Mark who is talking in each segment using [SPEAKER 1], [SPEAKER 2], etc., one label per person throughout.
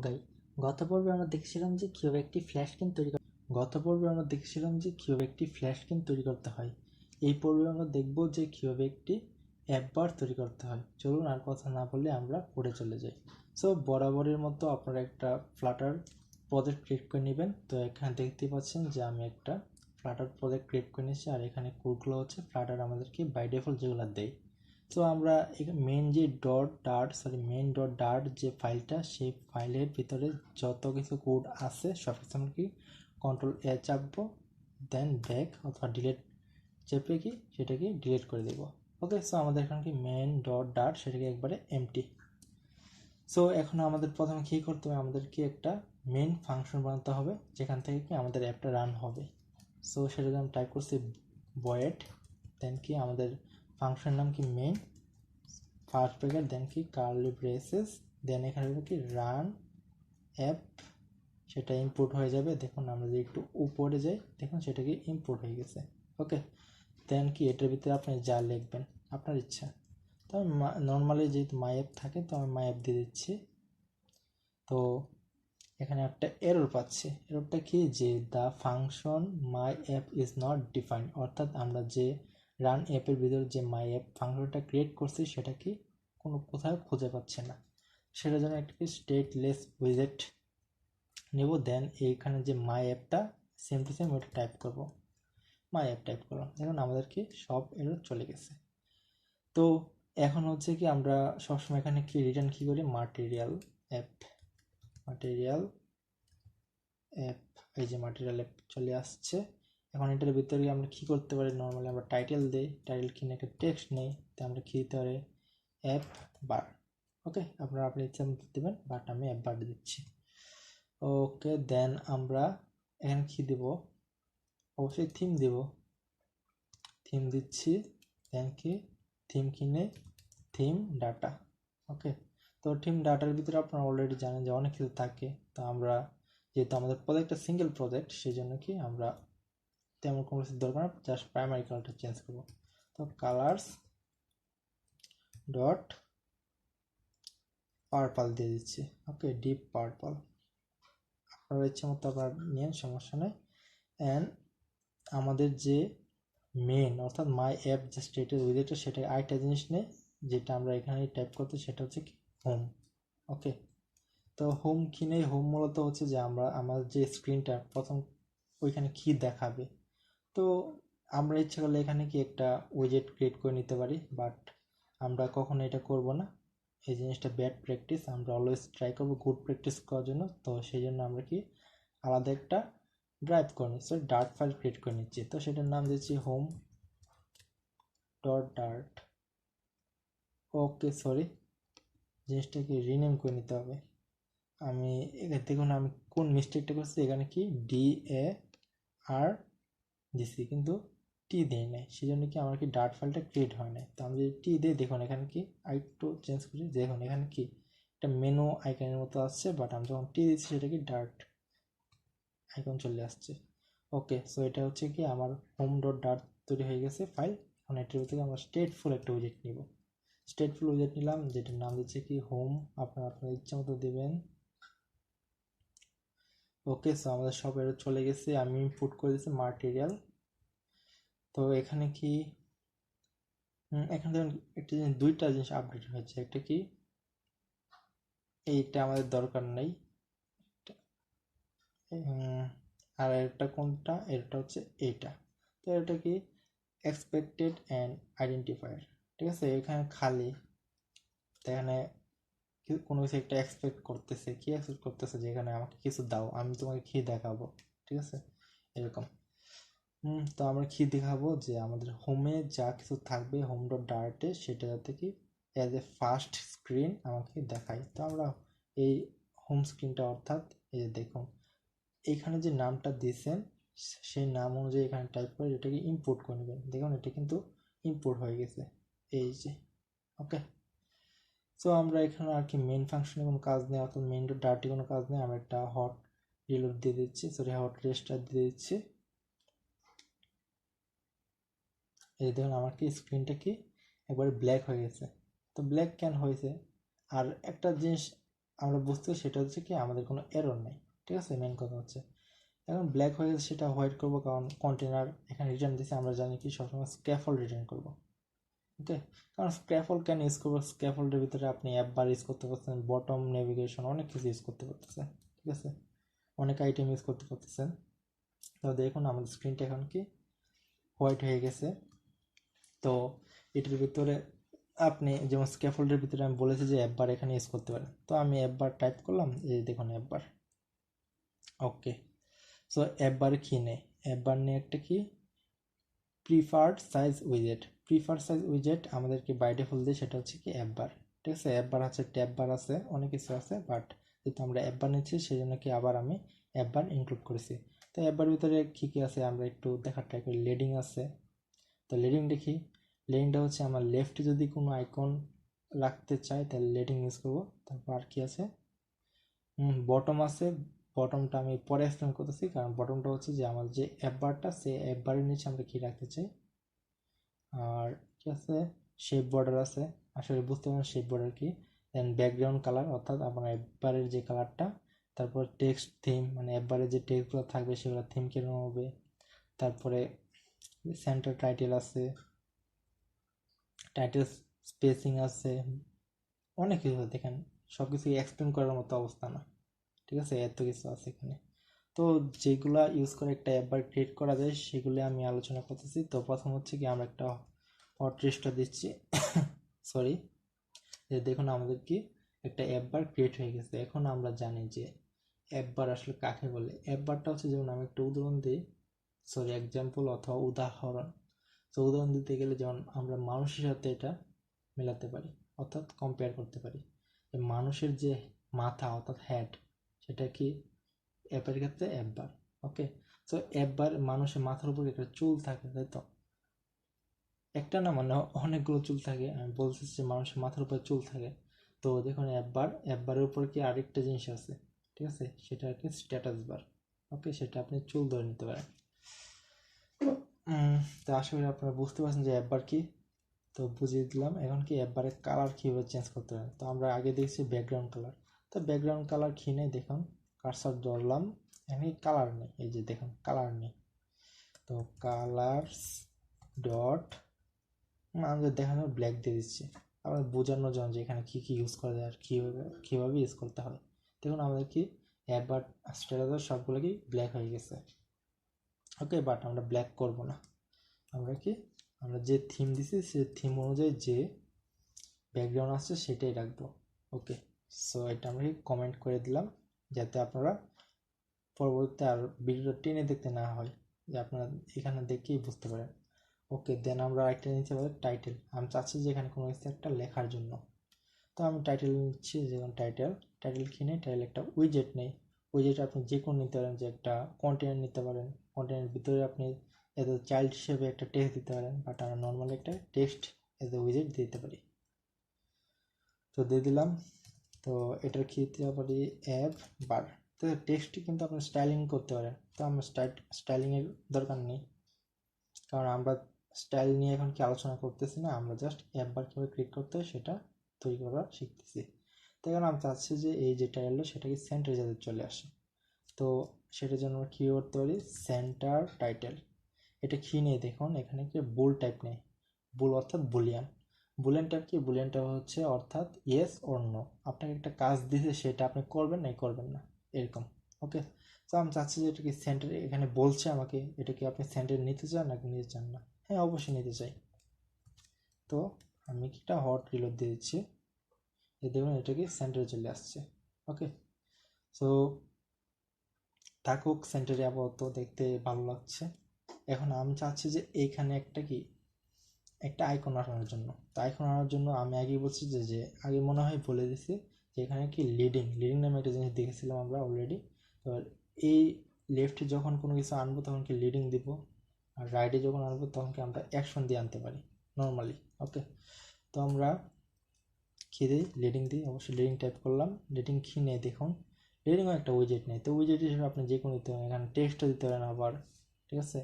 [SPEAKER 1] গাই গত পর্বে আমরা দেখেছিলাম যে কীভাবে একটি ফ্ল্যাশ স্ক্রিন তৈরি করতে হয়। এই পর্বে আমরা দেখব যে কীভাবে একটি অ্যাপ বার তৈরি করতে হয়। চলুন আর কথা না বলে আমরা কোডে চলে যাই। সো বরাবরের মতো আপনারা একটা ফ্লাটার প্রজেক্ট ক্রিয়েট করে নেবেন। তো এখানে দেখতে পাচ্ছেন যে আমি একটা ফ্লাটার প্রজেক্ট ক্রিয়েট করে নিয়েছি, আর এখানে কোডগুলো হচ্ছে ফ্লাটার আমাদেরকে বাই ডিফল্ট যেগুলো দেয়। তো আমরা মেন ডট ডার্ট যে ফাইলটা, সেই ফাইলের ভিতরে যত কিছু কোড আছে সব কিছু আমরা কি কন্ট্রোল এ চাপবো, দেন ব্যাক অথবা ডিলিট চেপে কি সেটাকে ডিলিট করে দেবো। ওকে, সো আমাদের এখানে কি মেন ডট ডার্ট সেটাকে একবারে এমটি। সো এখন আমাদের প্রথমে কী করতে হবে, আমাদেরকে একটা মেন ফাংশন বানাতে হবে যেখান থেকে কি আমাদের অ্যাপটা রান হবে। সো সেটাকে আমি টাইপ করছি ভয়েড, দেন কি আমাদের ফাংশন নাম কি মেন, ফার্স্ট ব্র্যাকেট, দেন কি কার্লি ব্রেসেস, দেন এখানে কি রান অ্যাপ, সেটা ইনপুট হয়ে যাবে। দেখুন আমরা যদি একটু উপরে যাই, দেখুন সেটা কি ইনপুট হয়ে গেছে। ওকে, দেন কি এটার ভিতরে আপনি যা লিখবেন আপনার ইচ্ছা। তো নর্মালি যেহেতু মাই অ্যাপ থাকে, তো আমি মাই অ্যাপ দিয়ে দিচ্ছি। তো এখানে একটা এরর পাচ্ছি। এররটা কি, যে the function my app is not defined, অর্থাৎ আমরা যে রান অ্যাপের ভিতরে যে মাই অ্যাপ ফাংশনটা ক্রিয়েট করছি সেটা কি কোথাও খুঁজে পাচ্ছে না। সেটার জন্য একটা কি স্টেটলেস উইজেট নেব। দেন এইখানে যে মাই অ্যাপটা সেম টু সেম ওইটা টাইপ করব, মাই অ্যাপ টাইপ করলাম। দেখুন আমাদের কি সব এরর চলে গেছে। তো এখন হচ্ছে কি আমরা সবসময় এখানে কি রিটার্ন কি করি, মাটেরিয়াল অ্যাপ, এই যে মাটেরিয়াল অ্যাপ চলে আসছে। এখন এটার ভিতরে আমরা কি করতে পারি, নর্মালি আমরা টাইটেল দিই, টাইটেল কিনে একটা টেক্সট নেই, তো আমরা কি দিতে পারি অ্যাপ বার। ওকে, আপনারা আপনি ইচ্ছা মতো দেবেন, বাট আমি অ্যাপ বার দিচ্ছি। ওকে, দেন আমরা এখানে কি দেব, অবশ্যই থিম দেব, থিম দিচ্ছি। দেন কি থিম কিনে থিম ডাটা। ওকে, তো থিম ডাটার ভিতরে আপনারা অলরেডি জানেন যে অনেক কিছু থাকে। তো আমরা যেহেতু আমাদের প্রজেক্টটা সিঙ্গেল প্রজেক্ট, সেই জন্য কি আমরা তেমন কোনো কিছু দরকার না, জাস্ট প্রাইমারি কালারটা চেঞ্জ করব। তো কালার্স ডট পার্পল দিয়ে দিচ্ছি। ওকে, ডিপ পার্পল, আপনার ইচ্ছে মতো আপনার নিয়ে সমস্যা নেই। অ্যান্ড আমাদের যে মেন অর্থাৎ মাই অ্যাপ যে স্টেটের উইজেটটা, সেটা আরেকটা জিনিস নেই যেটা আমরা এখানে টাইপ করতে, সেটা হচ্ছে কি হোম। ওকে, তো হোম কি নেই, হোম মূলত হচ্ছে যে আমরা আমার যে স্ক্রিনটা প্রথম ওইখানে কি দেখাবে। তো আমরা ইচ্ছা করলে এখানে কি একটা উইজেট ক্রিয়েট করে নিতে পারি, বাট আমরা কখনো এটা করব না। এই জিনিসটা ব্যাড প্র্যাকটিস, আমরা অলওয়েজ ট্রাই করবো গুড প্র্যাকটিস করার জন্য। তো সেই জন্য আমরা কি আলাদা একটা ড্রাইভ করে নিচ্ছি, ডার্ট ফাইল ক্রিয়েট করে নিচ্ছি। তো সেটার নাম দিচ্ছি হোম ডট ডার্ট। ওকে, সরি, জিনিসটাকে রিনেম করে নিতে হবে। আমি দেখুন আমি কোন মিস্টেকটা করছি, এখানে কি ডি এ আর দিছি কিন্তু টি দিই নাই, সেই জন্য কি আমার কি ডার্ট ফাইলটা ক্রিয়েট হয় নাই। তো আমি যদি টি দিই, দেখুন এখানে কি আরেকটু চেঞ্জ করি, দেখুন এখানে কি একটা মেনু আইকনের মতো আসছে, বাট আমি যখন টি দিচ্ছি সেটা কি ডার্ট আইকন চলে আসছে। ওকে, সো এটা হচ্ছে কি আমার হোম ডট ডার্ট তৈরি হয়ে গেছে ফাইল। এখন এটার ভিতরে আমরা স্টেটফুল একটা উইজেট নিব। স্টেটফুল উইজেট নিলাম, যেটার নাম দিচ্ছে কি হোম, আপনারা আপনার ইচ্ছা মতো দেবেন। ওকে, সো আমাদের সব এরর চলে গেছে। আমি ইনপুট করে দিচ্ছি মাটেরিয়াল। তো এখানে কি এখানে একটা জিনিস, দুইটা জিনিস আপডেট হয়েছে। একটা কি এইটা আমাদের দরকার নেই, আর এটা কোনটা, এটা হচ্ছে এইটা। তো এটা কি এক্সপেক্টেড অ্যান্ড আইডেন্টিফায়ার, ঠিক আছে। এখানে খালি এখানে কোনো কিছু একটা এক্সপেক্ট করতেছে, কি এক্সপেক্ট করতেছে, যে এখানে আমাকে কিছু দাও, আমি তোমাকে কি দেখাবো, ঠিক আছে এরকম। তো আমরা কি দেখাবো, যে আমাদের হোমে যা কিছু থাকবে হোম ডট ডার্টে, সেটা যাতে কি অ্যাজ এ ফার্স্ট স্ক্রিন আমাকে দেখায়। তো আমরা এই হোম স্ক্রিনটা, অর্থাৎ এই যে দেখুন এইখানে যে নামটা দিয়েছেন সেই নাম অনুযায়ী এখানে টাইপ করে এটাকে ইম্পোর্ট করে নেবেন। দেখুন এটা কিন্তু ইম্পোর্ট হয়ে গেছে, এই যে। ওকে, সো আমরা এখানে আর কি মেন ফাংশনে কোনো কাজ নেই, অর্থাৎ মেন ডট ডার্টে কোনো কাজ নেই। আমরা একটা হট রিলোড দিয়ে দিচ্ছি, সরি হট রেস্টার দিয়ে দিচ্ছি। এই দেখুন আমার কি স্ক্রিনটা কি একবারে ব্ল্যাক হয়ে গেছে। তো ব্ল্যাক কেন হয়েছে, আর একটা জিনিস আমরা বুঝতে সেটা হচ্ছে কি আমাদের কোনো এরর নেই, ঠিক আছে। মেন কথা হচ্ছে এখন ব্ল্যাক হয়ে গেছে সেটা হোয়াইট করবো, কারণ কন্টেনার এখানে রিটার্ন দিচ্ছে, আমরা জানি কি সবসময় স্ক্যাফোল্ড রিটার্ন করবো। ওকে, কারণ স্ক্যাফোল্ড কেন ইউজ করবো, স্ক্যাফোল্ডের ভিতরে আপনি অ্যাপ বার ইউজ করতে পারছেন, বটম নেভিগেশন অনেক কিছু ইউজ করতে পারতেছেন, ঠিক আছে, অনেক আইটেম ইউজ করতে পারতেছেন। তো দেখুন আমাদের স্ক্রিনটা এখন কি হোয়াইট হয়ে গেছে। তো এটার ভিতরে আপনি যেমন স্ক্যাফোল্ডের ভিতরে আমি বলেছি যে অ্যাপ বার এখানে ইউজ করতে পারেন, তো আমি অ্যাপ বার টাইপ করলাম, এই দেখুন অ্যাপ বার। ওকে, সো অ্যাপ বার কি নেই, অ্যাপ বার নিয়ে একটা কি প্রিফার্ড সাইজ উইজেট। প্রিফার্ড সাইজ উইজেট আমাদেরকে বাই ডিফল্ট দিয়ে সেটা হচ্ছে কি অ্যাপ বার, ঠিক আছে। অ্যাপ বার আছে, ট্যাব বার আছে, অনেক কিছু আছে, বাট যেহেতু আমরা অ্যাপ বার নিচ্ছি সেই জন্য কি আবার আমি অ্যাপ বার ইনক্লুড করেছি। তো অ্যাপ বার ভিতরে কী কী আছে আমরা একটু দেখার ট্রাই করি। লিডিং আছে, তো লিডিং দেখি। লিডিংটা হচ্ছে আমার লেফটে যদি কোনো আইকন রাখতে চাই তাহলে লিডিং ইউজ করবো। তারপর আর কি আছে, বটম আছে। বটমটা আমি পরে এক্সপ্লেন করতেছি, কারণ বটমটা হচ্ছে যে আমার যে অ্যাপ বারটা, সেই অ্যাপ বারের নিচে আমরা কি রাখতে চাই। আর কি আছে, শেপ বর্ডার আছে, আসলে বুঝতে পারেন শেপ বর্ডার কি। দেন ব্যাকগ্রাউন্ড কালার, অর্থাৎ আপনার অ্যাপবারের যে কালারটা। তারপর টেক্সট থিম, মানে অ্যাপবারে যে টেক্সটগুলো থাকবে সেগুলো থিম কিরকম হবে। তারপরে সেন্টার টাইটেল আছে, টাইটেল স্পেসিং আছে, অনেক কিছু দেখেন, সব কিছু এক্সপ্লেন করার মতো অবস্থা না, ঠিক আছে, এত কিছু আছে এখানে। তো যেগুলা ইউজ করে একটা অ্যাপবার ক্রিয়েট করা যায় সেগুলো আমি আলোচনা করতেছি। তো প্রথম হচ্ছে কি আমরা একটা হট রেস্টার দিচ্ছি সরি, যে দেখুন আমাদের কি একটা অ্যাপ বার ক্রিয়েট হয়ে গেছে। এখন আমরা জানি যে অ্যাপ বার আসলে কাকে বলে। অ্যাপ বারটা হচ্ছে, যেমন আমি একটা উদাহরণ দিই, সরি এক্সাম্পল অথবা উদাহরণ। তো উদাহরণ দিতে গেলে যেমন আমরা মানুষের সাথে এটা মেলাতে পারি, অর্থাৎ কম্পেয়ার করতে পারি। মানুষের যে মাথা অর্থাৎ হেড, সেটা কি অ্যাপের ক্ষেত্রে অ্যাপ বার। ওকে, তো অ্যাপ বার মানুষের মাথার উপর একটা চুল থাকে, তাই তো, একটা না মানে অনেকগুলো চুল থাকে। আমি বলছি যে মানুষের মাথার উপর চুল থাকে। তো দেখুন অ্যাপ বারের উপর কি আরেকটা জিনিস আছে, ঠিক আছে, সেটা আর কি স্ট্যাটাস বার। ওকে, সেটা আপনি চুল ধরে নিতে পারেন। তো আশা করি আপনারা বুঝতে পারছেন যে অ্যাপ বার কি। তো বুঝিয়ে দিলাম। এখন কি অ্যাপ বারের কালার কীভাবে চেঞ্জ করতে হয়। তো আমরা আগে দেখছি ব্যাকগ্রাউন্ড কালার। তো ব্যাকগ্রাউন্ড কালার কি নেই দেখুন, কার্সার ধরলাম, এখানে কালার নেই, এই যে দেখুন কালার নেই। তো কালার্স ডট আমাদের দেখানো ব্ল্যাক দিয়ে দিচ্ছি, আমাদের বোঝানোর জন্য যে এখানে কী কী ইউজ করা যায় আর কীভাবে ইউজ করতে হয়। দেখুন আমাদের কি অ্যাপ বার স্ট্যাটাস সবগুলো কি ব্ল্যাক হয়ে গেছে। ওকে, বাট আমরা ব্ল্যাক করব না, আমরা কি আমরা যে থিম দিছি সেই থিম অনুযায়ী যে ব্যাকগ্রাউন্ড আছে সেটাই রাখবো। ওকে, সো এটা আমরা কমেন্ট করে দিলাম যাতে আপনারা পরবর্তীতে আর ভিডিওটা টেনে দেখতে না হয়, যে আপনারা এখানে দেখেই বুঝতে পারেন। ওকে, দেন আমরা আরেকটা নিতে পারি টাইটেল। আমি চাচ্ছি যে এখানে কোনো কিছু একটা লেখার জন্য, তো আমি টাইটেল নিচ্ছি, যেমন টাইটেল কিনে টাইটেল একটা উইজেট নেই। উইজেট আপনি যে কোনো নিতে পারেন, যে একটা কন্টেনার নিতে পারেন, কন্টেনারের ভিতরে আপনি এজ এ চাইল্ড হিসেবে একটা টেক্সট দিতে পারেন, বাট আমরা নর্মালি একটা টেক্সট এজ এ উইজেট দিতে পারি। তো দিয়ে দিলাম। তো এটার কি দিতে পারি, অ্যাপ বার। তো টেক্সটটি কিন্তু আপনি স্টাইলিং করতে পারেন, তো আমরা স্টাইলিংয়ের দরকার নেই, কারণ আমরা স্টাইল নিয়ে এখন কি আলোচনা করতেছি না, আমরা জাস্ট অ্যাপ বার কীভাবে ক্রিয়েট করতে হয় সেটা তৈরি করা শিখতেছি। তো এখন আমি চাচ্ছি যে এই যে টাইটেলটা সেটাকে সেন্টারে যাতে চলে আসে। তো সেটার জন্য আমরা কী করতে পারি, সেন্টার টাইটেল। এটা কি নেই দেখুন, এখানে কি বুল টাইপ নেই, বুল অর্থাৎ বুলিয়ান। বুলিয়ান টাইপ কি, বুলিয়ান টাইপ হচ্ছে অর্থাৎ ইয়েস অর নো, আপনাকে একটা কাজ দিতে সেটা আপনি করবেন না করবেন না এরকম। ওকে, তো আমি চাচ্ছি যে এটা কি সেন্টারে, এখানে বলছে আমাকে এটা কি আপনি সেন্টারে নিতে চান নাকি নিতে চান না। হ্যাঁ, অবশ্যই নিতে চাই। তো আমি কি একটা হট রিলোড দিয়ে দিচ্ছি, এই দেখুন এটা কি সেন্টারে চলে আসছে। ওকে, সো থাকুক সেন্টারে, আপাতত দেখতে ভালো লাগছে। এখন আমি চাচ্ছি যে এইখানে একটা আইকন আনার জন্য। তো আইকন আনার জন্য আমি আগেই বলছি যে আগে মনে হয় বলে দিছি যে এখানে কি লিডিং নামে একটা জিনিস দেখেছিলাম আমরা অলরেডি। তো এই লেফটে যখন কোনো কিছু আনবো তখন কি লিডিং দিব, আর রাইটে যখন আনবো তখন কি আমরা অ্যাকশন দিয়ে আনতে পারি নর্মালি। ওকে, তো আমরা কি দিই, লিডিং দিই, অবশ্যই লিডিং টাইপ করলাম। লিডিং কি নেই দেখুন, লিডিংও একটা উইজেট নেই। তো উইজেট হিসেবে আপনি যে কোনো দিতে পারেন, এখানে টেক্সটও দিতে পারেন আবার, ঠিক আছে।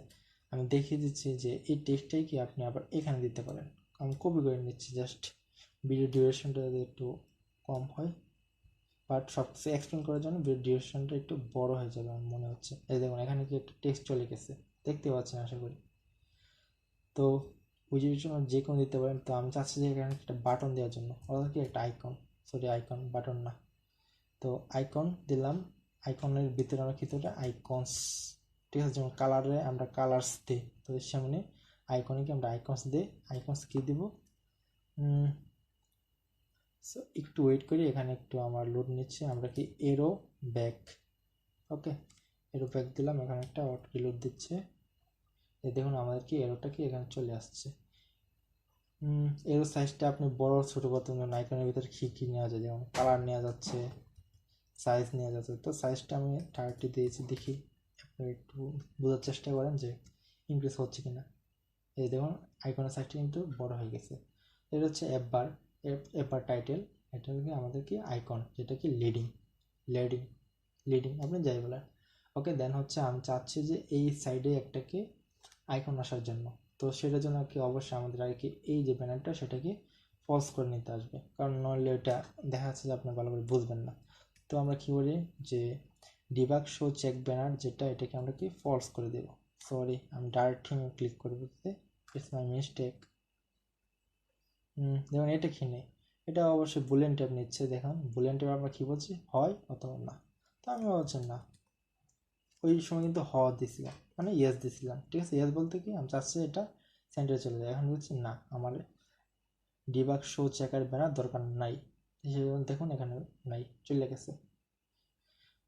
[SPEAKER 1] আমি দেখিয়ে দিচ্ছি যে এই টেক্সটটাই কি আপনি আবার এখানে দিতে পারেন। আমি কপি করে নিচ্ছি, জাস্ট ভিডিও ডিউরেশনটা যদি একটু কম হয়। বাট সব কিছু এক্সপ্লেন করার জন্য ডিউরেশনটা একটু বড় হয়ে যাবে আমার মনে হচ্ছে। এই দেখুন এখানে কি একটা টেক্সট চলে গেছে, দেখতে পাচ্ছেন আশা করি। তো উইজেটের জন্য যে কোনো দিতে পারেন। তো আমি চাচ্ছি যে এখানে একটা বাটন দেওয়ার জন্য, অর্থাৎ কি একটা আইকন, সরি আইকন বাটন না। তো আইকন দিলাম, আইকনের ভিতরে আমরা ক্ষেত্রে আইকনস, ঠিক আছে, যেমন কালারে আমরা কালার্স দিই, তো এর সামনে আইকনে কি আমরা আইকনস দিই। আইকনস কি দিব, সো একটু ওয়েট করি, এখানে একটু আমার লোড নিচ্ছে। আমরা কি এরো ব্যাক, ওকে এরো ব্যাক দিলাম, এখানে একটা রিলোড দিচ্ছে। এই দেখুন আমাদের কি এরোটা কি এখানে চলে আসছে। এরো সাইজটা আপনি বড় ছোট করতে পারেন, আইকনের ভিতরে কী নেওয়া যায়, যেমন কালার নেওয়া যাচ্ছে, সাইজ নেওয়া যাচ্ছে। তো সাইজটা আমি 30 দিয়েছি, দেখি আপনি একটু বোঝার চেষ্টা করেন যে ইনক্রিজ হচ্ছে কিনা। এই দেখুন আইকনের সাইজটা কিন্তু বড় হয়ে গেছে। এটা হচ্ছে অ্যাপবার টাইটেল, এটা হচ্ছে আমাদের কি আইকন, যেটা কি লিডিং লিডিং লিডিং আপনি যাই বলেন। ওকে, দেন হচ্ছে আমি চাচ্ছি যে এই সাইডে একটা কি আইকন আসার জন্য। তো সেটার জন্য কি অবশ্যই আমাদের আগে কি এই যে ব্যানারটা সেটাকে ফলস করে নিতে আসবে, কারণ নইলে এটা দেখা যাচ্ছে যে আপনি ভালো করে বুঝবেন না। তো আমরা কী করি যে ডিবাগ শো চেক ব্যানার যেটা, এটাকে আমরা কি ফলস করে দেব। সরি আমি ডাইরেক্ট থিমে ক্লিক করে দিতে, ইটস মাই মিস্টেক। দেখুন এটা কি নেই, এটা অবশ্যই বুলিয়ান ট্যাব নিচ্ছে। দেখুন বুলিয়ান ট্যাব আমরা কী বলছি, হয় অথবা না। তো আমি বলছি না, ওই সময় কিন্তু দিছিলাম, মানে ইয়েস দিছিলাম, ঠিক আছে। ইয়েস বলতে কি আমি চাচ্ছি এটা সেন্টারে চলে যায়। এখন বলছি না, আমার ডিবাগ শো চেকার ব্যানার দরকার নাই। দেখুন এখানে নাই, চলে গেছে।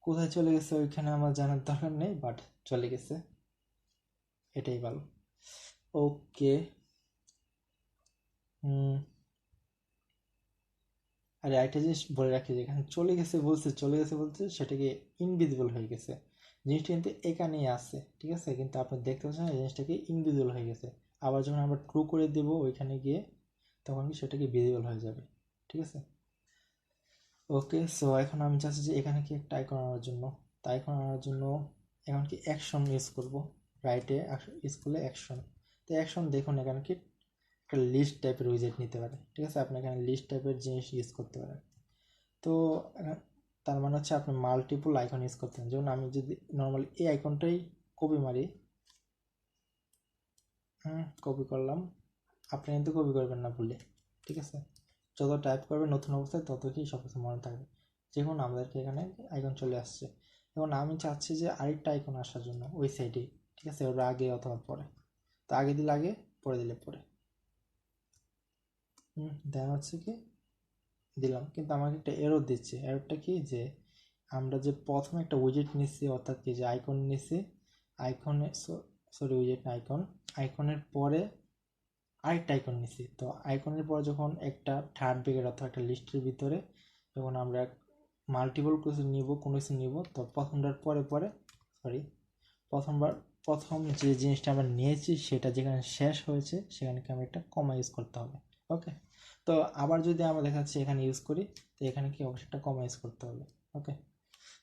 [SPEAKER 1] কোথায় চলে গেছে ওইখানে আমার জানার দরকার নেই, বাট চলে গেছে, এটাই ভালো। ওকে, আর একটা জিনিস বলে রাখি, যেখানে চলে গেছে বলছে সেটাকে ইনভিজিবল হয়ে গেছে, জিনিসটা কিন্তু এখানেই আছে, ঠিক আছে, কিন্তু আপনি দেখতে পাচ্ছেন এই জিনিসটাকে ইনভিজিবল হয়ে গেছে। আবার যখন আমরা ট্রু করে দেব ওইখানে গিয়ে, তখন কি সেটাকে ভিজিবল হয়ে যাবে, ঠিক আছে। ওকে, সো এখন আমি চাচ্ছি যে এখানে কি একটা আইকন আনার জন্য, তো আইকন আনার জন্য এখন কি অ্যাকশন ইউজ করব। রাইটে ইউজ করলে অ্যাকশন। তো অ্যাকশন দেখুন এখানে কি একটা লিস্ট টাইপের উইজেট নিতে পারে, ঠিক আছে, আপনি এখানে লিস্ট টাইপের জিনিস ইউজ করতে পারেন। তো তার মানে হচ্ছে আপনি মাল্টিপল আইকন ইউজ করতে পারেন। যেমন আমি যদি নর্মালি এই আইকনটাই কপি মারি, কপি করলাম, আপনি কিন্তু কপি করবেন না ভুলে, ঠিক আছে। যত টাইপ করবে নতুন অবস্থায় তত কি সব কিছু মনে থাকবে। যেমন আমাদেরকে এখানে আইকন চলে আসছে, এবং আমি চাচ্ছি যে আরেকটা আইকন আসার জন্য ওই সাইডে, ঠিক আছে, ওর আগে অথবা পরে। তো আগে দিলে আগে, পরে দিলে পরে। দেন হচ্ছে কি দিলাম, কিন্তু আমাকে একটা এরর দিচ্ছে। এররটা কি, যে আমরা যে প্রথমে একটা উইজেট নিচ্ছি, অর্থাৎ কি যে আইকন নিচ্ছি, আইকনে সরি উইজেট না আইকন, আইকনের পরে আরেকটা আইকন নিচ্ছি। তো আইকনের পরে যখন একটা থার্ড ব্র্যাকেট অথবা একটা লিস্টের ভিতরে যখন আমরা মাল্টিপল কিছু নিব, কোনো কিছু নিব, তো প্রথমটার পরে পরে সরি প্রথম যে জিনিসটা আমরা নিয়েছি সেটা যেখানে শেষ হয়েছে সেখানে আমরা একটা কমা ইউজ করতে হবে। ওকে, তো আবার যদি আমরা দেখাচ্ছি এখানে ইউজ করি, তো এখানে কি অবশ্যই একটা কমা ইউজ করতে হবে। ওকে,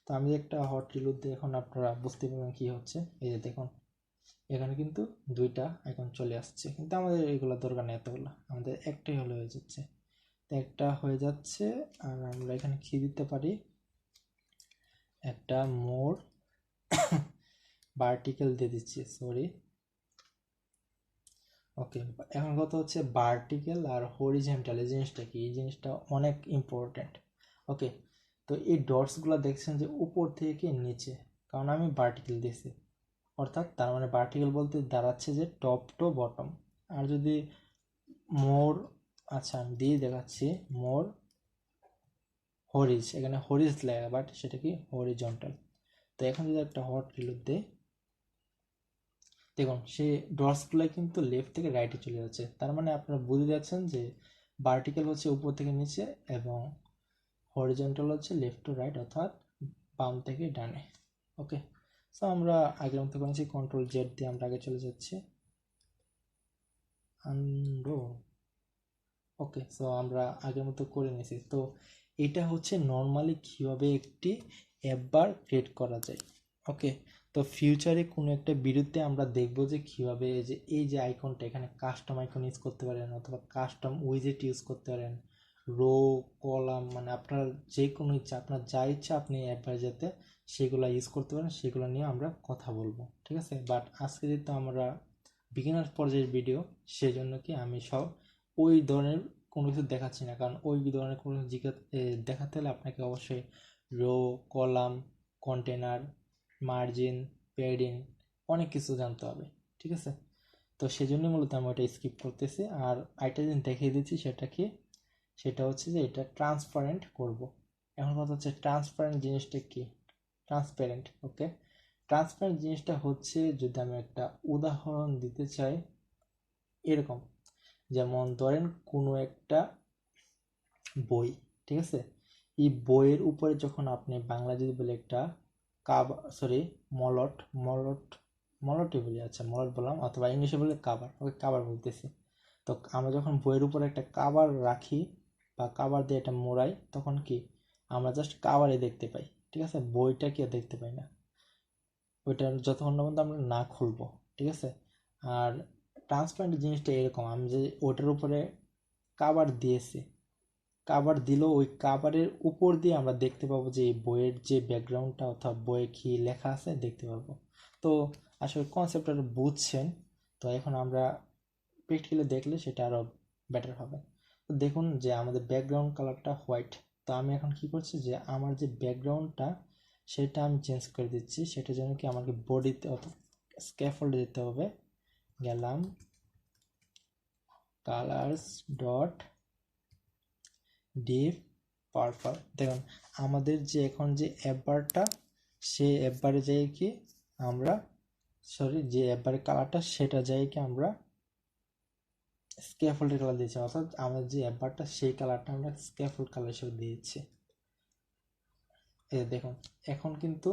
[SPEAKER 1] তো আমি একটা হট রিলোড দিয়ে এখন আপনারা বুঝতে পারবেন কি হচ্ছে। এই যে দেখুন এখানে কিন্তু দুইটা আইকন চলে আসছে, কিন্তু আমাদের এগুলো দরকার নেই, এতগুলো আমাদের একটাই হলে হয়ে যাচ্ছে। তো একটা হয়ে যাচ্ছে, আর আমরা এখানে কি দিতে পারি, একটা মোর ভার্টিক্যাল দিয়ে দিচ্ছি, সরি। ওকে, এখন কথা হচ্ছে ভার্টিক্যাল আর হরিজন্টাল, এই জিনিসটা কি, এই জিনিসটা অনেক ইম্পর্ট্যান্ট। ওকে, তো এই ডটসগুলো দেখছেন যে উপর থেকে নিচে, কারণ আমি ভার্টিক্যাল দিয়েছি, অর্থাৎ তার মানে ভার্টিক্যাল বলতে দাঁড়াচ্ছে যে টপ টু বটম। আর যদি মোর, আচ্ছা আমি দিয়ে দেখাচ্ছি, মোর হরিজ, এখানে হরিজ লেখা, বাট সেটা কি হরিজন্টাল। তো এখন যদি একটা হট রিলোড দেয়, দেখুন সেই ডটসগুলো কিন্তু লেফট থেকে রাইটে চলে যাচ্ছে, তার মানে আপনারা বুঝে যাচ্ছেন যে ভার্টিক্যাল হচ্ছে উপর থেকে নিচে এবং হরিজন্টাল হচ্ছে লেফট টু রাইট, অর্থাৎ বাম থেকে ডানে। ওকে, সো আমরা আগের মতো করেছি, কন্ট্রোল জেড দিয়ে আমরা আগে চলে যাচ্ছি, আনডো। ওকে, সো আমরা আগের মতো করে নিয়েছি। তো এটা হচ্ছে নর্মালি কীভাবে একটি অ্যাপ বার ক্রিয়েট করা যায়। ওকে, তো ফিউচারে কোনো একটা ভিডিওতে আমরা দেখবো যে কীভাবে এই যে আইকনটা এখানে কাস্টম আইকন ইউজ করতে পারেন, অথবা কাস্টম উইজেট ইউজ করতে পারেন, রো, কলাম, মানে আপনার যে কোনো ইচ্ছা, আপনার যা ইচ্ছা আপনি অ্যাডভাইস যাতে সেগুলো ইউজ করতে পারেন, সেগুলো নিয়ে আমরা কথা বলবো, ঠিক আছে। বাট আজকে যেহেতু আমরা বিগিনার পর্যায়ের ভিডিও, সেই জন্য কি আমি সব ওই ধরনের কোনো কিছু দেখাচ্ছি না, কারণ ওই ধরনের কোনো দেখাতে হলে আপনাকে অবশ্যই row, column, container, margin, padding অনেক কিছু জানতে হবে, ঠিক আছে। তো সেই জন্য মূলত আমি ওটা স্কিপ করতেছি। আর আরেকটা জিনিস দেখিয়ে দিচ্ছি, সেটা কি, সেটা হচ্ছে যে এটা ট্রান্সপারেন্ট করব। এখন কথা হচ্ছে ট্রান্সপারেন্ট জিনিসটা কি, ট্রান্সপারেন্ট, ওকে। ট্রান্সপারেন্ট জিনিসটা হচ্ছে, যদি আমি একটা উদাহরণ দিতে চাই, এরকম, যেমন ধরেন কোনো একটা বই, ঠিক আছে, এই বইয়ের উপরে যখন আপনি বাংলা যদি বলে একটা মলট, মলট, মলটই বলি, আচ্ছা মলট বললাম, অথবা ইংলিশে বলে কাভার, ওকে কাভার বলতেছি। তো আমরা যখন বইয়ের উপরে একটা কাভার রাখি বা কাভার দিয়ে এটা মোড়াই, তখন কি আমরা জাস্ট কাভারে দেখতে পাই, ঠিক আছে, বইটা কি দেখতে পাই না, ওইটা যতক্ষণ না পর্যন্ত আমরা না খুলবো, ঠিক আছে। আর ট্রান্সপারেন্ট জিনিসটা এরকম, আমি যে ওটার উপরে কাভার দিয়েছি, কাভার দিলেও ওই কাভারের উপর দিয়ে আমরা দেখতে পাবো যে এই বইয়ের যে ব্যাকগ্রাউন্ডটা অথবা বইয়ে কী লেখা আছে দেখতে পারবো। তো আসলে কনসেপ্টটা বুঝছেন। তো এখন আমরা প্র্যাকটিক্যালি দেখলে সেটা আরও বেটার হবে। তো দেখুন যে আমাদের ব্যাকগ্রাউন্ড কালারটা হোয়াইট। তো আমি এখন কি করছি, যে আমার যে ব্যাকগ্রাউন্ডটা সেটা আমি চেঞ্জ করে দিচ্ছি। সেটার জন্য কি আমাকে বডিতে অথবা স্ক্যাফোল্ডে যেতে হবে, গেলাম কালার্স ডট ডিপ পারপল। দেখুন আমাদের যে এখন যে অ্যাপবারটা, সেই অ্যাপবারে যাই কি আমরা, যে অ্যাপবারের কালারটা সেটা যাই কি আমরা স্ক্যাফোল্ডের কালার দিয়েছি, অর্থাৎ আমাদের যে অ্যাপবারটা সেই কালারটা আমরা স্ক্যাফোল্ড কালার হিসেবে দিয়েছি। এই দেখুন এখন কিন্তু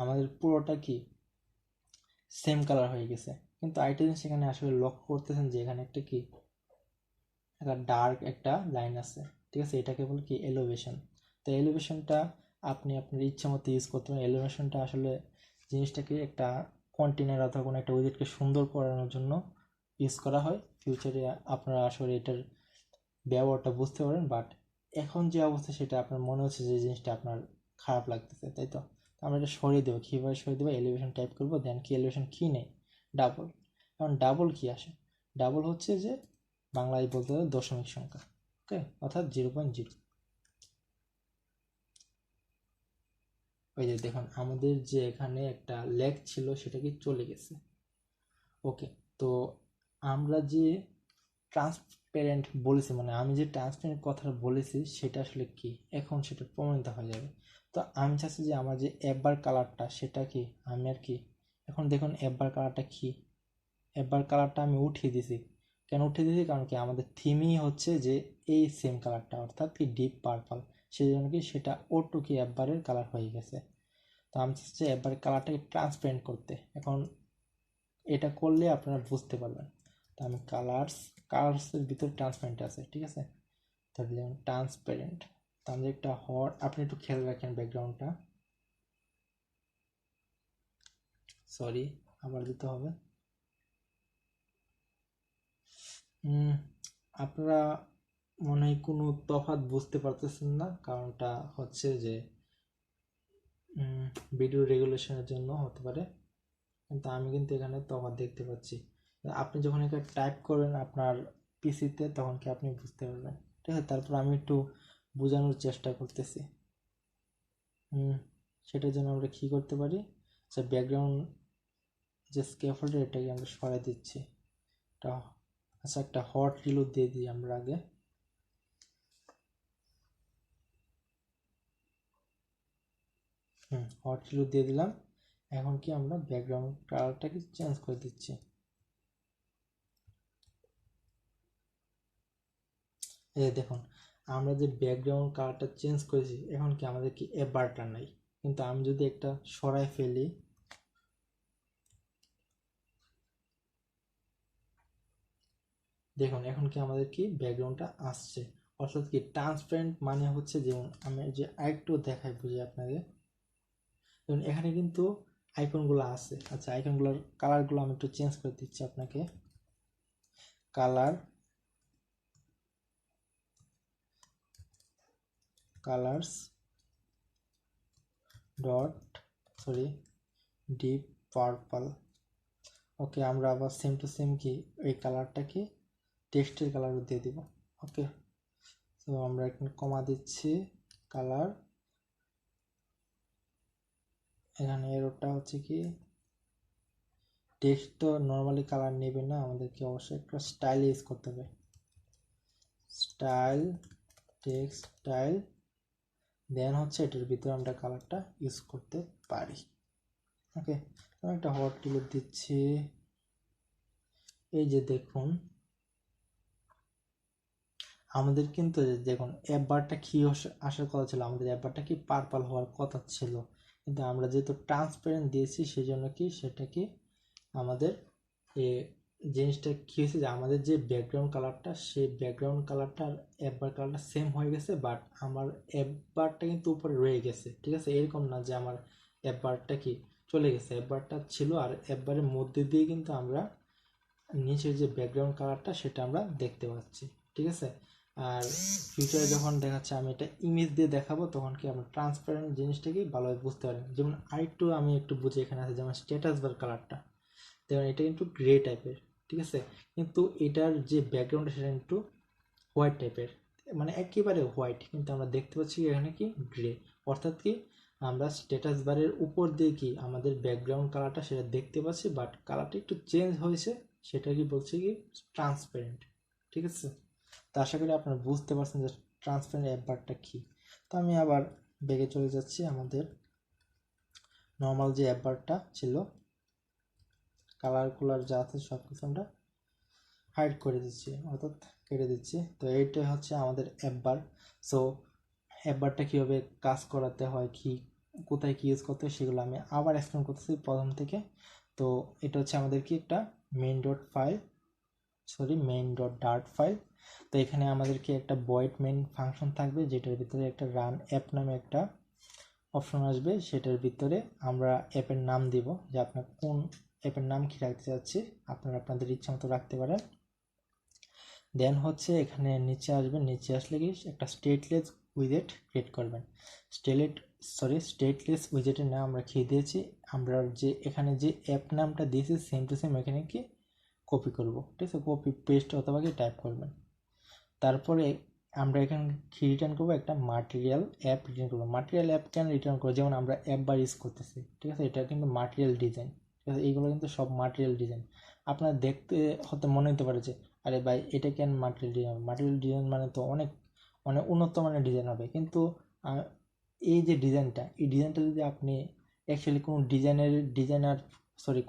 [SPEAKER 1] আমাদের পুরোটা কি সেম কালার হয়ে গেছে। কিন্তু আরেকটা জিনিস এখানে আসলে লক্ষ্য করতেছেন যে এখানে একটা কি একটা ডার্ক একটা লাইন আছে, ঠিক আছে, এটাকে বলে কি এলিভেশন। তো এলিভেশনটা আপনি আপনার ইচ্ছা মতো ইউজ করতে পারেন। এলিভেশনটা আসলে জিনিসটাকে একটা কন্টেনার অথবা কোনো একটা উইজেটকে সুন্দর করানোর জন্য ইউজ করা হয়। ফিউচারে আপনারা আসলে এটার ব্যবহারটা বুঝতে পারেন, বাট এখন যে অবস্থা সেটা আপনার মনে হচ্ছে যে জিনিসটা আপনার খারাপ লাগতেছে, তাই তো। আমরা এটা সরিয়ে দেবো, কীভাবে সরিয়ে দেবো, এলিভেশন টাইপ করবো, দেন কি এলিভেশন কি নেই, ডাবল। কারণ ডাবল কি আসে, ডাবল হচ্ছে যে বাংলায় বলতে হবে দশমিক সংখ্যা, ওকে, অর্থাৎ 0.0। ওই যে দেখুন আমাদের যে এখানে একটা লেগ ছিল সেটা কি চলে গেছে, ওকে। তো আমরা যে ট্রান্সপারেন্ট বলেছি, মানে আমি যে ট্রান্সপারেন্ট কথাটা বলেছি সেটা আসলে কি, এখন সেটা প্রমাণিত হয়ে যাবে। তো আমি চাচ্ছি যে আমার যে অ্যাপবার কালারটা সেটা কি আমি আর কি, এখন দেখুন অ্যাপবার কালারটা কি, অ্যাপবার কালারটা আমি উঠিয়ে দিছি। কেন উঠিয়ে দিয়েছি, কারণ কি আমাদের থিমই হচ্ছে যে এই সেম কালারটা, অর্থাৎ কি ডিপ পার্পল, সেই জন্য কি সেটা অটো কি অ্যাপবারের কালার হয়ে গেছে। তো আমি চাচ্ছি অ্যাপবারের কালারটাকে ট্রান্সপারেন্ট করতে। এখন এটা করলে আপনারা বুঝতে পারবেন। তো আমি কালার্সের ভিতরে ট্রান্সপারেন্ট আছে, ঠিক আছে, তাহলে যেমন ট্রান্সপারেন্ট। তো আমাদের একটা আপনি একটু খেয়াল রাখেন ব্যাকগ্রাউন্ডটা, সরি আবার দিতে হবে। আপনারা মনে হয় কোনো তফাৎ বুঝতে পারতেছেন না, কারণটা হচ্ছে যে ভিডিও রেগুলেশনের জন্য হতে পারে, কিন্তু আমি কিন্তু এখানে তফাৎ দেখতে পাচ্ছি। আপনি যখন এটা টাইপ করবেন আপনার পিসিতে, তখন কি আপনি বুঝতে পারবেন, ঠিক আছে। তারপর আমি একটু বোঝানোর চেষ্টা করতেছি। সেটার জন্য আমরা কি করতে পারি, যে ব্যাকগ্রাউন্ড যে স্ক্যাফোল্ডার এটাকে আমরা সরাই দিচ্ছি। এটা আচ্ছা একটা হট রিলোড দিয়ে দিই আমরা আগে। হট রিলোড দিয়ে দিলাম। এখন কি আমরা ব্যাকগ্রাউন্ড কালারটাকে চেঞ্জ করে দিচ্ছি। এই দেখুন আমরা যে ব্যাকগ্রাউন্ড কালারটা চেঞ্জ করেছি, এখন কি আমাদের কি এবারটা নাই, কিন্তু আমি যদি একটা সরাই ফেলি, দেখুন এখন কি আমাদের কি ব্যাকগ্রাউন্ডটা আসছে। অর্থাৎ কি ট্রান্সপারেন্ট মানে হচ্ছে, যেমন আমি যে আরেকটু দেখাই বুঝি আপনাকে, যেমন এখানে কিন্তু আইকনগুলো আছে। আচ্ছা আইকনগুলোর কালারগুলো আমি একটু চেঞ্জ করে দিচ্ছি আপনাকে। Colour colours dot deep purple. Okay, আমরা আবার সেম টু সেম কি এই কালারটাকে টেক্সটের কালার দিয়ে দিব। ওকে, তো আমরা এখানে কমা দিচ্ছি কালার, এখানে এরোটা হচ্ছে কি টেক্সট তো নর্মালি কালার নেবে না, আমাদেরকে অবশ্যই একটা স্টাইল ইউজ করতে হবে, স্টাইল টেক্সট স্টাইল, দেন হচ্ছে এটার ভিতরে আমরা কালারটা ইউজ করতে পারি। ওকে, আমি একটা হট টিলুপ দিচ্ছি। এই যে দেখুন আমাদের কিন্তু দেখুন অ্যাপ বারটা কি আসার কথা ছিল, আমাদের অ্যাপ বারটা কি পার্পল হওয়ার কথা ছিল, কিন্তু আমরা যেহেতু ট্রান্সপারেন্ট দিয়েছি সেই জন্য কি সেটা কি আমাদের জিনিসটা কী হয়েছে যে আমাদের যে ব্যাকগ্রাউন্ড কালারটা সেই ব্যাকগ্রাউন্ড কালারটা আর অ্যাপ বার কালারটা সেম হয়ে গেছে, বাট আমার অ্যাপ বারটা কিন্তু উপরে রয়ে গেছে। ঠিক আছে, এরকম না যে আমার অ্যাপ বারটা কি চলে গেছে, অ্যাপ বারটা ছিল আর অ্যাপ বারের মধ্যে দিয়ে কিন্তু আমরা নিচের যে ব্যাকগ্রাউন্ড কালারটা সেটা আমরা দেখতে পাচ্ছি। ঠিক আছে, আর ফিউচারে যখন দেখাচ্ছে আমি এটা ইমেজ দিয়ে দেখাবো তখন কি আমরা ট্রান্সপারেন্ট জিনিসটাকে ভালোভাবে বুঝতে পারি। যেমন আরেকটু আমি একটু বুঝি, এখানে আছে যেমন স্ট্যাটাস বার কালারটা, যেমন এটা কিন্তু গ্রে টাইপের, ঠিক আছে, কিন্তু এটার যে ব্যাকগ্রাউন্ডটা সেটা একটু হোয়াইট টাইপের, মানে একেবারে হোয়াইট, কিন্তু আমরা দেখতে পাচ্ছি এখানে কি গ্রে, অর্থাৎ কি আমরা স্ট্যাটাস বারের উপর দিয়ে কি আমাদের ব্যাকগ্রাউন্ড কালারটা সেটা দেখতে পাচ্ছি, বাট কালারটা একটু চেঞ্জ হয়েছে, সেটা কি বলছে কি ট্রান্সপারেন্ট। ঠিক আছে, তো আশা করি আপনারা বুঝতে পারছেন যে ট্রান্সপারেন্ট অ্যাপ বারটা কি। তো আমি আবার ব্যাগে চলে যাচ্ছি, আমাদের নর্মাল যে অ্যাপ বারটা ছিল কালার কুলার যা আছে সব কিছু আমরা হাইড করে দিচ্ছি, অর্থাৎ কেটে দিচ্ছি। তো এইটাই হচ্ছে আমাদের অ্যাপ বার। সো অ্যাপ বারটা কীভাবে কাজ করাতে হয়, কি কোথায় কী ইউজ করতে হয় সেগুলো আমি আবার এক্সপ্লেন করতেছি প্রথম থেকে। তো এটা হচ্ছে আমাদের কি একটা মেইন ডট ডার্ট ফাইল। তো এখানে আমাদেরকে একটা ভয়েড মেইন ফাংশন থাকবে, যেটার ভিতরে একটা রান অ্যাপ নামে একটা অপশন আসবে, সেটার ভিতরে আমরা অ্যাপের নাম দিব, যে আপনার কোন অ্যাপের নাম কি রাখতে চাচ্ছি, আপনারা আপনাদের ইচ্ছা মতো রাখতে পারেন। দেন হচ্ছে এখানে নিচে আসবেন, নিচে আসলে কি একটা স্টেটলেস উইজেট ক্রিয়েট করবেন। স্টেটলেস উইজেটের নাম আমরা খেয়ে দিয়েছি, আমরা যে এখানে যে অ্যাপ নামটা দিয়েছি সেম টু সেম এখানে কি কপি করব। ঠিক আছে, কপি পেস্ট অথবা কি টাইপ করবেন। তারপরে আমরা এখানে কি রিটার্ন করবো, একটা মাটেরিয়াল অ্যাপ রিটার্ন করবো। মাটেরিয়াল অ্যাপ কেন রিটার্ন করবো, যেমন আমরা অ্যাপ বার ইউজ করতেছি, ঠিক আছে, এটা কিন্তু মাটেরিয়াল ডিজাইন, ঠিক আছে, এইগুলো কিন্তু সব মাটেরিয়াল ডিজাইন। আপনার দেখতে হয়তো মনে হতে পারে যে আরে ভাই এটা কেন মাটেরিয়াল ডিজাইন, মাটেরিয়াল ডিজাইন মানে তো অনেক অনেক উন্নত মানের ডিজাইন হবে, কিন্তু এই যে ডিজাইনটা, এই ডিজাইনটা যদি আপনি অ্যাকচুয়ালি কোনো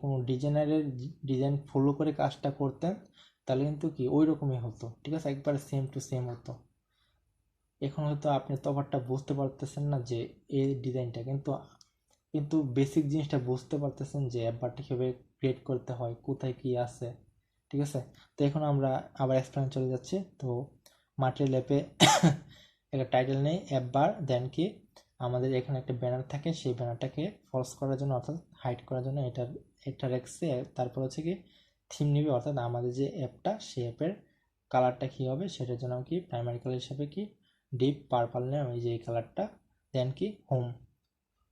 [SPEAKER 1] কোনো ডিজাইনারের ডিজাইন ফলো করে কাজটা করতেন তাহলে কিন্তু কি ওই রকমই হতো। ঠিক আছে, একবারে সেম টু সেম হতো। এখন হয়তো আপনি তফাৎটা বুঝতে পারতেছেন না যে এই ডিজাইনটা, কিন্তু বেসিক জিনিসটা বুঝতে পারতেছেন যে অ্যাপবারটা কীভাবে ক্রিয়েট করতে হয়, কোথায় কি আছে। ঠিক আছে, তো এখন আমরা আবার এক্সপ্লেন চলে যাচ্ছি। তো মাটেরিয়াল অ্যাপে একটা টাইটেল নেই অ্যাপবার, দেন কি আমাদের এখানে একটা ব্যানার থাকে, সেই ব্যানারটাকে ফলস করার জন্য অর্থাৎ হাইড করার জন্য এটা রেখেছে। তারপর হচ্ছে কি থিম নিবে, অর্থাৎ আমাদের যে অ্যাপটা সেই অ্যাপের কালারটা কী হবে সেটার জন্য কি প্রাইমারি কালার হিসাবে কি ডিপ পার্পল নেই, ওই যে এই কালারটা। দেন কি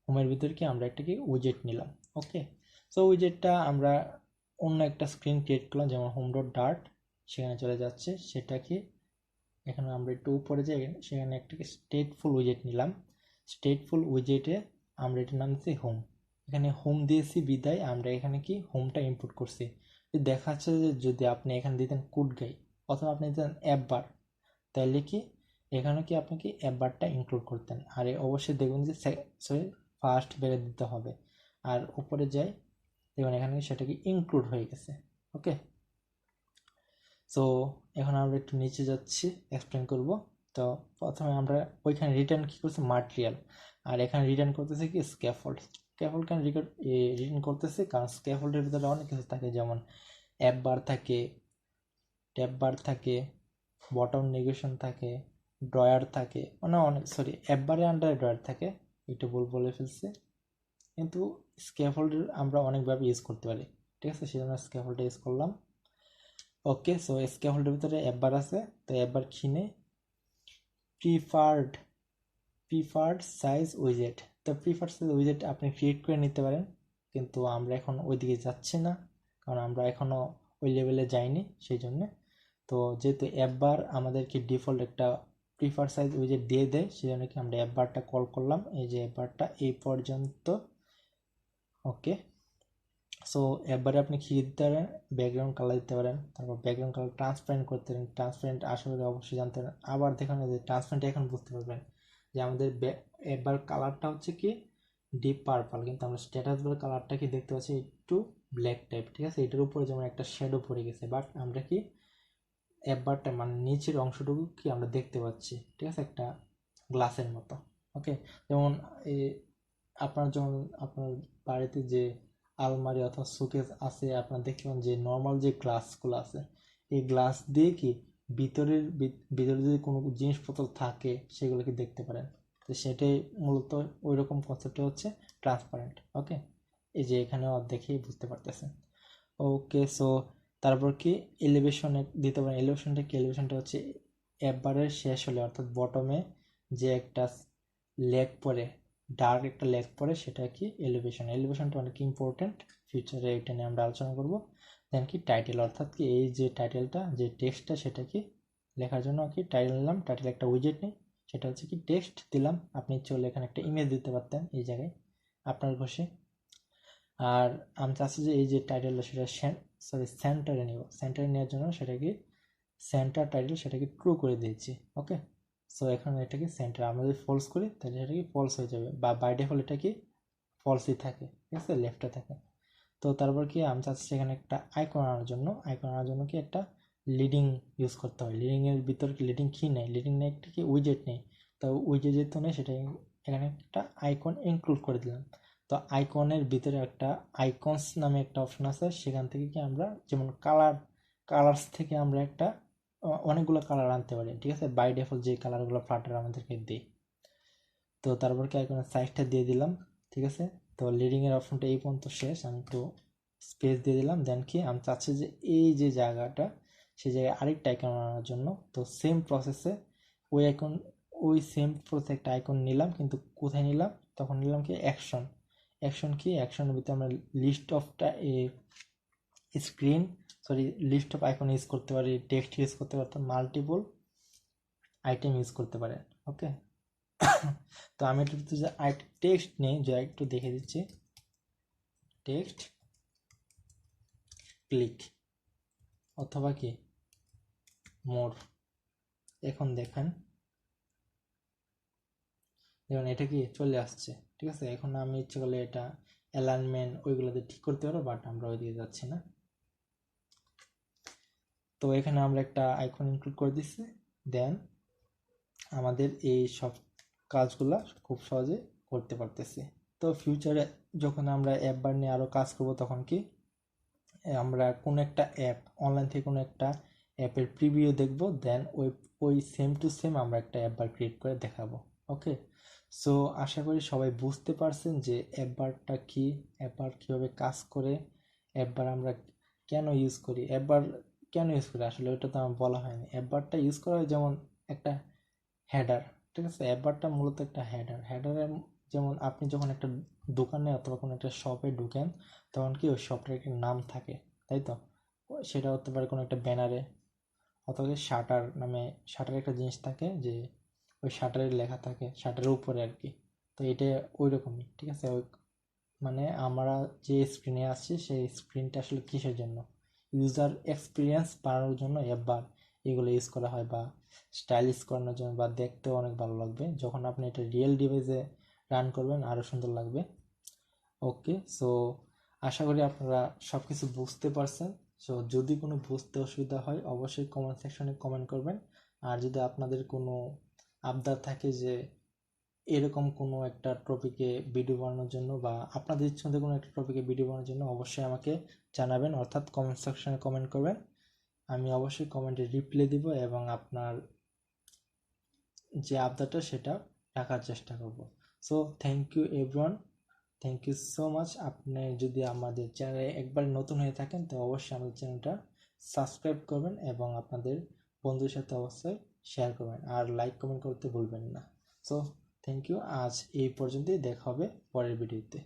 [SPEAKER 1] হোমের ভিতরে কি আমরা একটা কি উইজেট নিলাম। ওকে, সো উইজেটটা আমরা অন্য একটা স্ক্রিন ক্রিয়েট করলাম, যেমন হোম ডট ডার্ট, সেখানে চলে যাচ্ছে। সেটা কি এখানে আমরা একটু উপরে যাই, সেখানে একটা কি স্টেটফুল উইজেট নিলাম। স্টেটফুল উইজেটে আমরা এটার নাম দিচ্ছি হোম। এখানে হোম দিয়েছি বিদায়, আমরা এখানে কি হোমটা ইনপুট করছি। দেখা যাচ্ছে যে যদি আপনি এখানে দিতেন কুড গাই অথবা আপনি দিতেন অ্যাপ বার, তাহলে কি এখানে কি আপনি কি অ্যাপ বারটা ইনক্লুড করতেন। আর অবশ্যই দেখবেন যে ফার্স্ট ব্যাগে দিতে হবে। আর উপরে যাই, দেখুন এখানে সেটা কি ইনক্লুড হয়ে গেছে। ওকে, সো এখন আমরা একটু নিচে যাচ্ছি, এক্সপ্লেন করব। তো প্রথমে আমরা ওইখানে রিটার্ন কি করছি মাটেরিয়াল, আর এখানে রিটার্ন করতেছে কি স্ক্যাফোল্ড। স্ক্যাফোল্ড কেন রিটার্ন করতেছে, কারণ স্ক্যাফোল্ডের ভিতরে অনেক কিছু থাকে, যেমন অ্যাপ বার থাকে, ট্যাব বার থাকে, বটম নেগেশন থাকে, ড্রয়ার থাকে, মানে অ্যাপ বারের আন্ডারে ড্রয়ার থাকে, একটু ভুল বলে ফেলছি, কিন্তু স্ক্যাফোল্ডের আমরা অনেকভাবে ইউজ করতে পারি। ঠিক আছে, সেজন্য স্ক্যাফোল্ডটা ইউজ করলাম। ওকে, সো স্ক্যাফোল্ডের ভিতরে অ্যাপ বার আছে, তো অ্যাপ বার কিনে প্রিফার্ড প্রিফার্ড সাইজ উইজেট। তো প্রিফার্ড সাইজ উইজেট আপনি ক্রিয়েট করে নিতে পারেন, কিন্তু আমরা এখন ওইদিকে যাচ্ছি না, কারণ আমরা এখনও ওই লেভেলে যাইনি সেই জন্যে। তো যেহেতু অ্যাপ বার আমাদেরকে ডিফল্ট একটা প্রিফার সাইজ উইজেট দিয়ে দেয়, সেই জন্য কি আমরা অ্যাপ বারটা কল করলাম। এই যে অ্যাপ বারটা এই পর্যন্ত। ওকে, সো একবারে আপনি কী দিতে পারেন, ব্যাকগ্রাউন্ড কালার দিতে পারেন, তারপর ব্যাকগ্রাউন্ড কালার ট্রান্সপারেন্ট করতে পারেন। ট্রান্সপারেন্ট আশা করি অবশ্যই জানতে পারেন। আবার দেখুন যে ট্রান্সপারেন্ট এখন বুঝতে পারবেন যে আমাদের একবার কালারটা হচ্ছে কি ডিপ পার্পল, কিন্তু আমরা স্ট্যাটাস বার কালারটা কি দেখতে পাচ্ছি একটু ব্ল্যাক টাইপ। ঠিক আছে, এটার উপরে যেমন একটা শ্যাডো পড়ে গেছে, বাট আমরা কি একবারটা মানে নিচের অংশটুকু কি আমরা দেখতে পাচ্ছি। ঠিক আছে, একটা গ্লাসের মতো। ওকে, যেমন এই আপনার যেমন আপনার বাড়িতে যে আলমারি অথবা শোকেস আছে, আপনার দেখবেন যে নর্মাল যে গ্লাসগুলো আছে, এই গ্লাস দিয়ে কি ভিতরে যদি কোনো জিনিসপত্র থাকে সেগুলোকে দেখতে পারেন। তো সেটাই মূলত ওই রকম কনসেপ্টে হচ্ছে ট্রান্সপারেন্ট। ওকে, এই যে এখানেও দেখেই বুঝতে পারতেছেন। ওকে, সো তারপর কি এলিভেশনে দিতে পারেন। এলিভেশনটা কি, এলিভেশনটা হচ্ছে একবারের শেষ হলে অর্থাৎ বটমে যে একটা লেগ পরে, ডার্ক একটা লেগ পরে, সেটা কি এলিভেশন। এলিভেশনটা অনেক ইম্পর্টেন্ট, ফিউচারে এটা নিয়ে আমরা আলোচনা করব। দেন কি টাইটেল, অর্থাৎ কি এই যে টাইটেলটা যে টেক্সটটা সেটা কি লেখার জন্য কি টাইটেল নিলাম। টাইটেল একটা উইজেট নেই, সেটা হচ্ছে কি টেক্সট দিলাম। আপনি চলে এখানে একটা ইমেজ দিতে পারতেন এই জায়গায় আপনার ঘষে। আর আমি চাচ্ছি যে এই যে টাইটেলটা সেটা সেন্টারে নিব। সেন্টারে নেওয়ার জন্য সেটাকে সেন্টার টাইটেল সেটাকে ট্রু করে দিয়েছি। ওকে, সো এখন এটাকে সেন্টার আমরা যদি ফলস করি তাহলে সেটা কি ফলস হয়ে যাবে, বা বাই ডিফল্ট এটা কি ফলসই থাকে। ঠিক আছে, লেফটে থাকে। তো তারপর কি আমি চাচ্ছি সেখানে একটা আইকন আনার জন্য কি একটা লিডিং ইউজ করতে হয়। লিডিংয়ের ভিতর কি লিডিং কি নেই, লিডিং নেই একটা কি উইজেট নেই। তো উইজেট যেহেতু নেই, সেটা এখানে একটা আইকন ইনক্লুড করে দিলাম। তো আইকনের ভিতরে একটা আইকনস নামে একটা অপশন আছে, সেখান থেকে কি আমরা যেমন কালার্স থেকে আমরা একটা অনেকগুলো কালার আনতে পারি। ঠিক আছে, বাই ডিফল্ট যে কালারগুলো ফ্লাটার আমাদেরকে দিই। তো তারপর কি আইকনের সাইজটা দিয়ে দিলাম। ঠিক আছে, তো লিডিংয়ের অপশনটা এই পর্যন্ত শেষ। আমি একটু স্পেস দিয়ে দিলাম। দেন কি আমি চাচ্ছি যে এই যে জায়গাটা, সেই জায়গায় আরেকটা আইকন আনার জন্য। তো সেম প্রসেসে ওই সেম প্রসেসে একটা আইকন নিলাম, কিন্তু কোথায় নিলাম, তখন নিলাম কি অ্যাকশন। অ্যাকশনের ভিতরে আমরা লিস্ট অফটা লিস্ট অফ আইকন ইউজ করতে পারি, টেক্সট ইউজ করতে পারতাম, মাল্টিপল আইটেম ইউজ করতে পারেন। ওকে, তো আমি একটু যে টেক্সট নেই, যে একটু দেখে দিচ্ছি। টেক্সট ক্লিক অথবা কি মোর। এখন দেখুন এটা কি চলে আসছে। ঠিক আছে, এখন আমি ইচ্ছে করলে এটা অ্যালাইনমেন্ট ওইগুলোতে ঠিক করতে পারো, বাট আমরা ওইদিকে যাচ্ছি না। তো এখানে আমরা একটা আইকন ইনক্লুড করে দিচ্ছি। দেন আমাদের এই সব কাজগুলা খুব সহজে করতে পারতেছি। তো ফিউচারে যখন আমরা অ্যাপ বার নিয়ে আরও কাজ করব, তখন কি আমরা কোনো একটা অ্যাপ অনলাইন থেকে কোনো একটা অ্যাপের প্রিভিউ দেখব, দেন ওই সেম টু সেম আমরা একটা অ্যাপ বার ক্রিয়েট করে দেখাবো। ওকে, সো আশা করি সবাই বুঝতে পারছেন যে অ্যাপ বারটা কী, অ্যাপ বার কীভাবে কাজ করে, অ্যাপ বার আমরা কেন ইউজ করি, অ্যাপ বার কেন ইউজ করি আসলে ওটা তো আমার বলা হয়নি। অ্যাপ বারটা ইউজ করা হয় যেমন একটা হেডার। ঠিক আছে, অ্যাপ বারটা মূলত একটা হেডারের যেমন আপনি যখন একটা দোকানে অথবা কোনো একটা শপে ঢুকেন, তখন কি ওই শপটার একটা নাম থাকে, তাই তো। সেটা হতে পারে কোনো একটা ব্যানারে, অথবা শাটার নামে শাটারের একটা জিনিস থাকে, যে ওই শাটারের লেখা থাকে শাটারের উপরে আর কি। তো এটা ওই রকমই। ঠিক আছে, ওই মানে আমরা যে স্ক্রিনে আসছি সেই স্ক্রিনটা আসলে কিসের জন্য, ইউজার এক্সপিরিয়েন্স বাড়ানোর জন্য অ্যাপ বার এগুলো ইউজ করা হয়, বা স্টাইলিশ করানোর জন্য, বা দেখতেও অনেক ভালো লাগবে যখন আপনি এটা রিয়েল ডিভাইসে রান করবেন, আরও সুন্দর লাগবে। ওকে, সো আশা করি আপনারা সব কিছু বুঝতে পারছেন। সো যদি কোনো বুঝতে অসুবিধা হয় অবশ্যই কমেন্ট সেকশনে কমেন্ট করবেন। আর যদি আপনাদের কোনো আবদার থাকে যে এরকম কোনো একটা টপিকে ভিডিও বানানোর জন্য, বা আপনাদের ইচ্ছে মতো কোনো একটা টপিকে ভিডিও বানানোর জন্য, অবশ্যই আমাকে জানাবেন, অর্থাৎ কমেন্ট সেকশনে কমেন্ট করবেন। আমি অবশ্যই কমেন্টে রিপ্লাই দিব এবং আপনার যে আবদারটা সেটা রাখার চেষ্টা করব। So thank you everyone, thank you so much. আপনি যদি আমাদের চ্যানেলে একবার নতুন হয়ে থাকেন তো অবশ্যই আমাদের চ্যানেলটা সাবস্ক্রাইব করবেন এবং আপনাদের বন্ধুদের সাথে অবশ্যই শেয়ার করবেন, আর লাইক কমেন্ট করতে ভুলবেন না। So thank you. আজ এই পর্যন্তই, দেখা হবে পরের ভিডিওতে।